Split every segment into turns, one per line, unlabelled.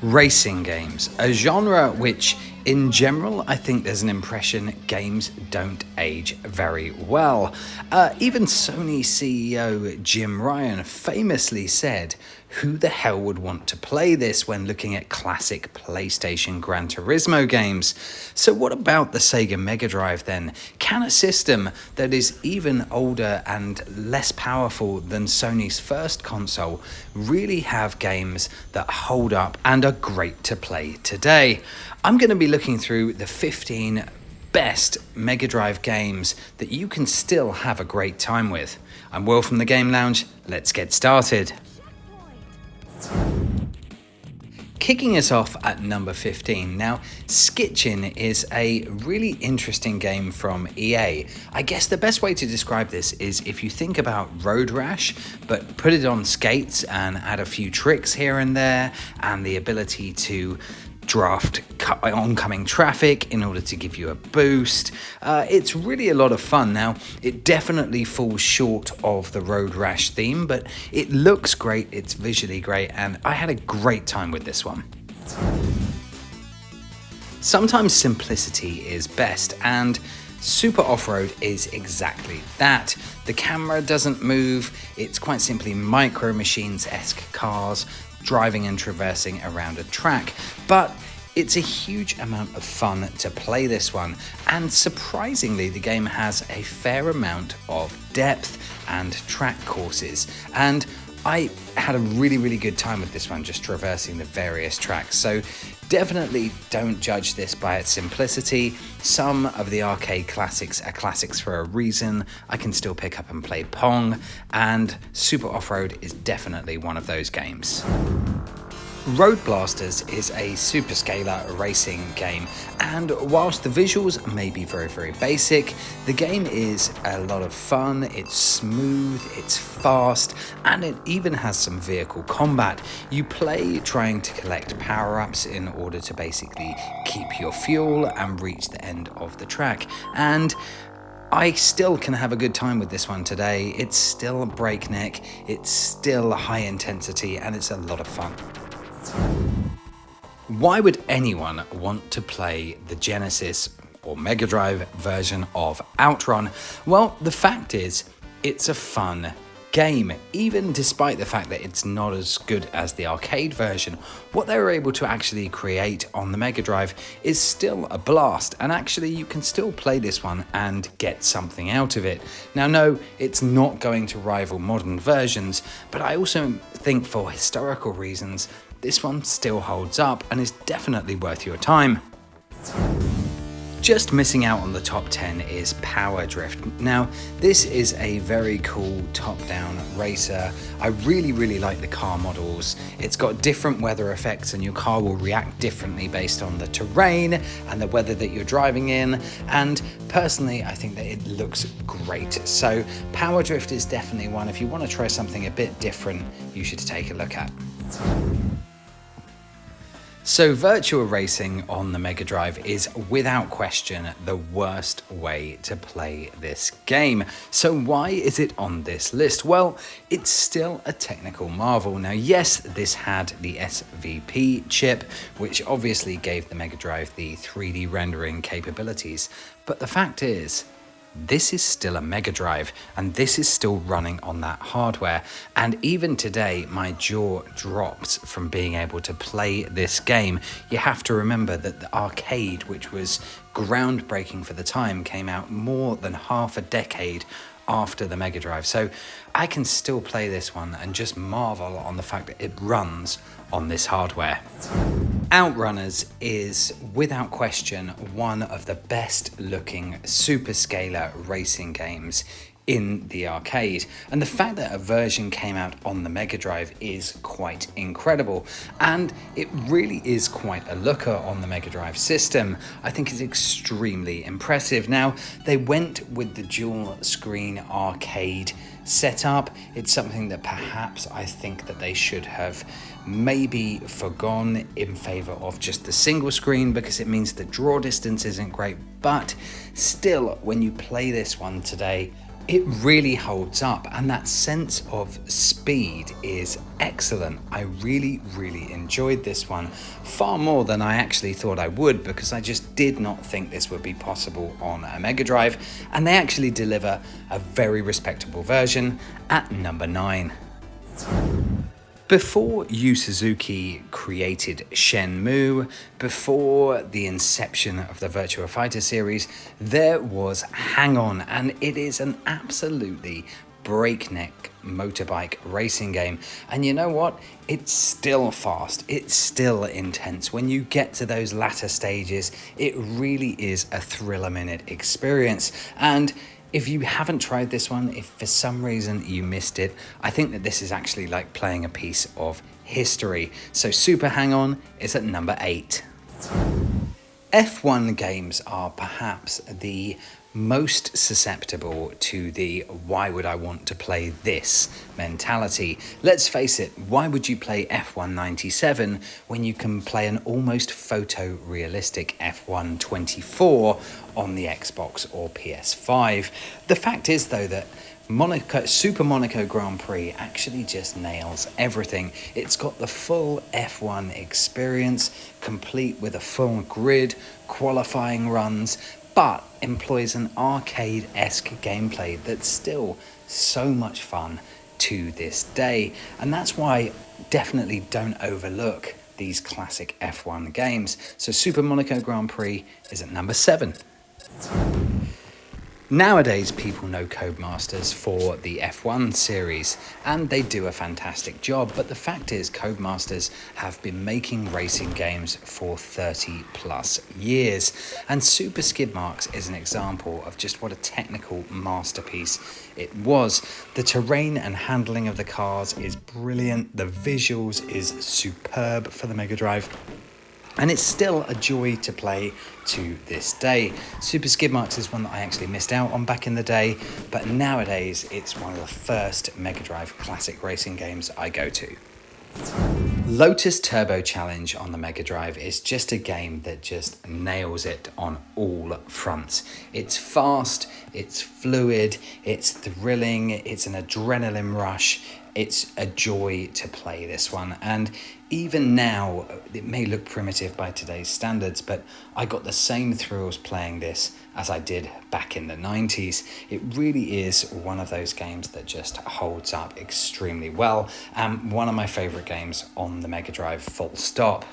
Racing games, a genre which in general I think there's an impression games don't age very well. Even Sony CEO Jim Ryan famously said, "Who the hell would want to play this when looking at classic PlayStation Gran Turismo games?" So what about the Sega Mega Drive then? Can a system that is even older and less powerful than Sony's first console really have games that hold up and are great to play today? I'm going to be looking through the 15 best Mega Drive games that you can still have a great time with. I'm Will from the Game Lounge. Let's get started. Kicking us off at number 15. Now, Skitching is a really interesting game from EA. I guess the best way to describe this is if you think about Road Rash, but put it on skates and add a few tricks here and there, and the ability to draft oncoming traffic in order to give you a boost. It's really a lot of fun. Now, it definitely falls short of the Road Rash theme, but it looks great, it's visually great, and I had a great time with this one. Sometimes simplicity is best, and Super Offroad is exactly that. The camera doesn't move, it's quite simply Micro Machines-esque cars driving and traversing around a track, but it's a huge amount of fun to play this one, and surprisingly the game has a fair amount of depth and track courses, and I had a really good time with this one, just traversing the various tracks. So definitely don't judge this by its simplicity. Some of the arcade classics are classics for a reason. I can still pick up and play Pong, and Super Offroad is definitely one of those games. Road Blasters is a superscalar racing game, and whilst the visuals may be very basic, the game is a lot of fun. It's smooth, it's fast, and it even has some vehicle combat. You play trying to collect power-ups in order to basically keep your fuel and reach the end of the track, and I still can have a good time with this one today. It's still breakneck, it's still high intensity, and it's a lot of fun. Why would anyone want to play the Genesis or Mega Drive version of Outrun? Well, the fact is, it's a fun game, even despite the fact that it's not as good as the arcade version. What they were able to actually create on the Mega Drive is still a blast, and actually you can still play this one and get something out of it. Now, no, it's not going to rival modern versions, but I also think for historical reasons, this one still holds up and is definitely worth your time. Just missing out on the top 10 is Power Drift. Now, this is a very cool top-down racer. I really like the car models. It's got different weather effects, and your car will react differently based on the terrain and the weather that you're driving in. And personally, I think that it looks great. So Power Drift is definitely one. If you want to try something a bit different, you should take a look at. So virtual racing on the Mega Drive is without question the worst way to play this game. So why is it on this list? Well, it's still a technical marvel. Now, yes, this had the SVP chip, which obviously gave the Mega Drive the 3D rendering capabilities, but the fact is, this is still a Mega Drive, and this is still running on that hardware. And even today, my jaw drops from being able to play this game. You have to remember that the arcade, which was groundbreaking for the time, came out more than half a decade after the Mega Drive. So I can still play this one and just marvel on the fact that it runs on this hardware. Outrunners is, without question, one of the best looking superscalar racing games in the arcade, and the fact that a version came out on the Mega Drive is quite incredible, and it really is quite a looker on the Mega Drive system. I think it's extremely impressive. Now, they went with the dual screen arcade setup. It's something that perhaps I think that they should have maybe forgone in favor of just the single screen, because it means the draw distance isn't great, but still, when you play this one today, It really holds up, and that sense of speed is excellent. I really enjoyed this one, far more than I actually thought I would, because I just did not think this would be possible on a Mega Drive, and they actually deliver a very respectable version at number 9. Before Yu Suzuki created Shenmue, before the inception of the Virtua Fighter series, there was Hangon, and it is an absolutely breakneck motorbike racing game. And you know what? It's still fast, it's still intense. When you get to those latter stages, it really is a thrill-a-minute experience. And if you haven't tried this one, if for some reason you missed it, I think that this is actually like playing a piece of history. So Super Hang-On is at number 8. F1 games are perhaps the most susceptible to the "why would I want to play this" mentality. Let's face it, why would you play F1 97 when you can play an almost photorealistic F1 24 on the Xbox or PS5? The fact is though that Super Monaco Grand Prix actually just nails everything. It's got the full F1 experience, complete with a full grid, qualifying runs, but employs an arcade-esque gameplay that's still so much fun to this day. And that's why definitely don't overlook these classic F1 games. So Super Monaco Grand Prix is at number 7. Nowadays, people know Codemasters for the F1 series, and they do a fantastic job, but the fact is Codemasters have been making racing games for 30 plus years, and Super Skid Marks is an example of just what a technical masterpiece it was. The terrain and handling of the cars is brilliant, the visuals is superb for the Mega Drive, and it's still a joy to play to this day. Super Skid Marks is one that I actually missed out on back in the day, but nowadays it's one of the first Mega Drive classic racing games I go to. Lotus Turbo Challenge on the Mega Drive is just a game that just nails it on all fronts. It's fast, it's fluid, it's thrilling, it's an adrenaline rush. It's a joy to play this one, and even now, it may look primitive by today's standards, but I got the same thrills playing this as I did back in the 90s. It really is one of those games that just holds up extremely well, and one of my favourite games on the Mega Drive, full stop.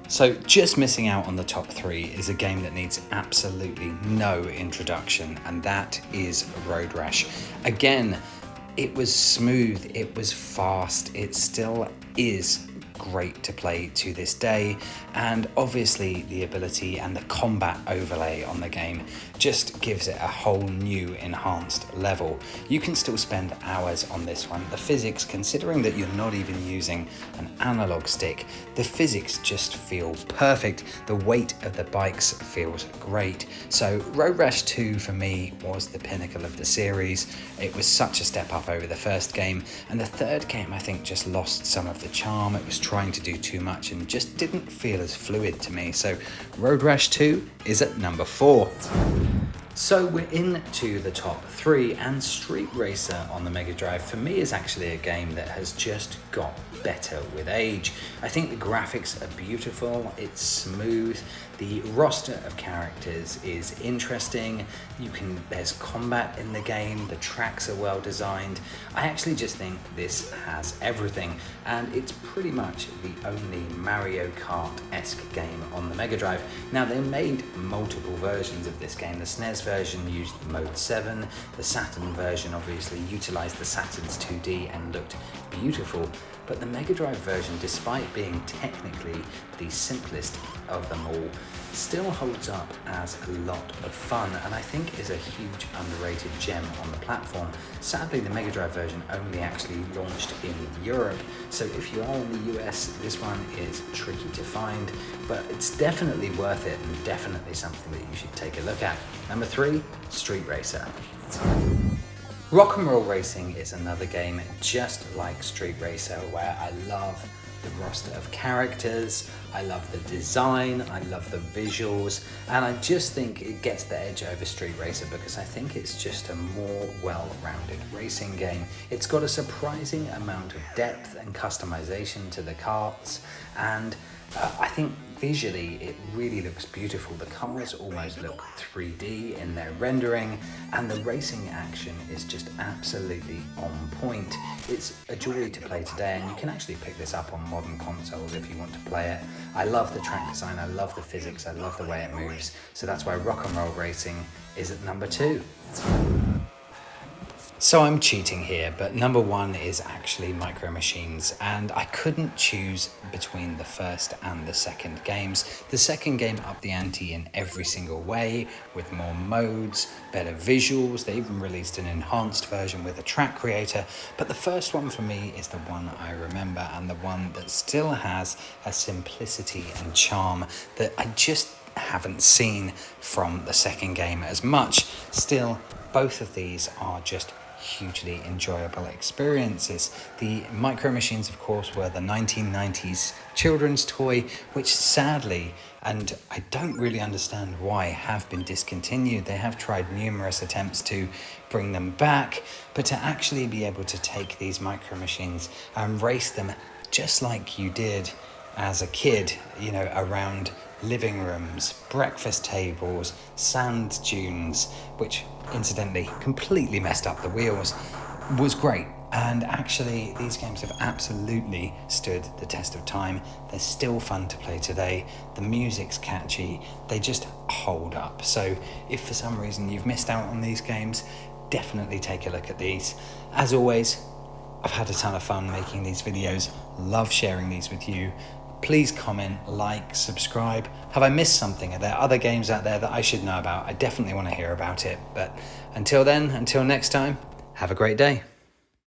So just missing out on the top 3 is a game that needs absolutely no introduction, and that is Road Rash. Again, it was smooth, it was fast, it still is great to play to this day, and obviously the ability and the combat overlay on the game just gives it a whole new enhanced level. You can still spend hours on this one. The physics, considering that you're not even using an analog stick, the physics just feel perfect. The weight of the bikes feels great. So Road Rash 2 for me was the pinnacle of the series. It was such a step up over the first game, and the third game I think just lost some of the charm. It was trying to do too much and just didn't feel as fluid to me. So Road Rash 2 is at number 4. So we're into the top 3, and Street Racer on the Mega Drive for me is actually a game that has just got better with age. I think the graphics are beautiful, it's smooth, the roster of characters is interesting, there's combat in the game, the tracks are well designed. I actually just think this has everything, and it's pretty much the only Mario Kart-esque game on the Mega Drive. Now, they made multiple versions of this game. The SNES version used Mode 7, the Saturn version obviously utilised the Saturn's 2D and looked beautiful, but the Mega Drive version, despite being technically the simplest of them all, still holds up as a lot of fun, and I think is a huge underrated gem on the platform. Sadly, the Mega Drive version only actually launched in Europe, so if you are in the US, this one is tricky to find, but it's definitely worth it and definitely something that you should take a look at. Number 3, Street Racer. Rock and Roll Racing is another game just like Street Racer, where I love the roster of characters, I love the design, I love the visuals, and I just think it gets the edge over Street Racer because I think it's just a more well-rounded racing game. It's got a surprising amount of depth and customization to the karts, and I think visually it really looks beautiful. The cars almost look 3D in their rendering, and the racing action is just absolutely on point. It's a joy to play today, and you can actually pick this up on modern consoles if you want to play it. I love the track design, I love the physics, I love the way it moves, so that's why Rock and Roll Racing is at number 2. So I'm cheating here, but number 1 is actually Micro Machines, and I couldn't choose between the first and the second games. The second game upped the ante in every single way, with more modes, better visuals. They even released an enhanced version with a track creator, but the first one for me is the one I remember, and the one that still has a simplicity and charm that I just haven't seen from the second game as much. Still, both of these are just hugely enjoyable experiences. The Micro Machines, of course, were the 1990s children's toy, which sadly, and I don't really understand why, have been discontinued. They have tried numerous attempts to bring them back, but to actually be able to take these Micro Machines and race them just like you did as a kid, you know, around living rooms, breakfast tables, sand dunes, which incidentally completely messed up the wheels, was great. And actually these games have absolutely stood the test of time. They're still fun to play today. The music's catchy. They just hold up. So if for some reason you've missed out on these games, definitely take a look at these. As always, I've had a ton of fun making these videos. Love sharing these with you. Please comment, like, subscribe. Have I missed something? Are there other games out there that I should know about? I definitely want to hear about it. But until then, until next time, have a great day.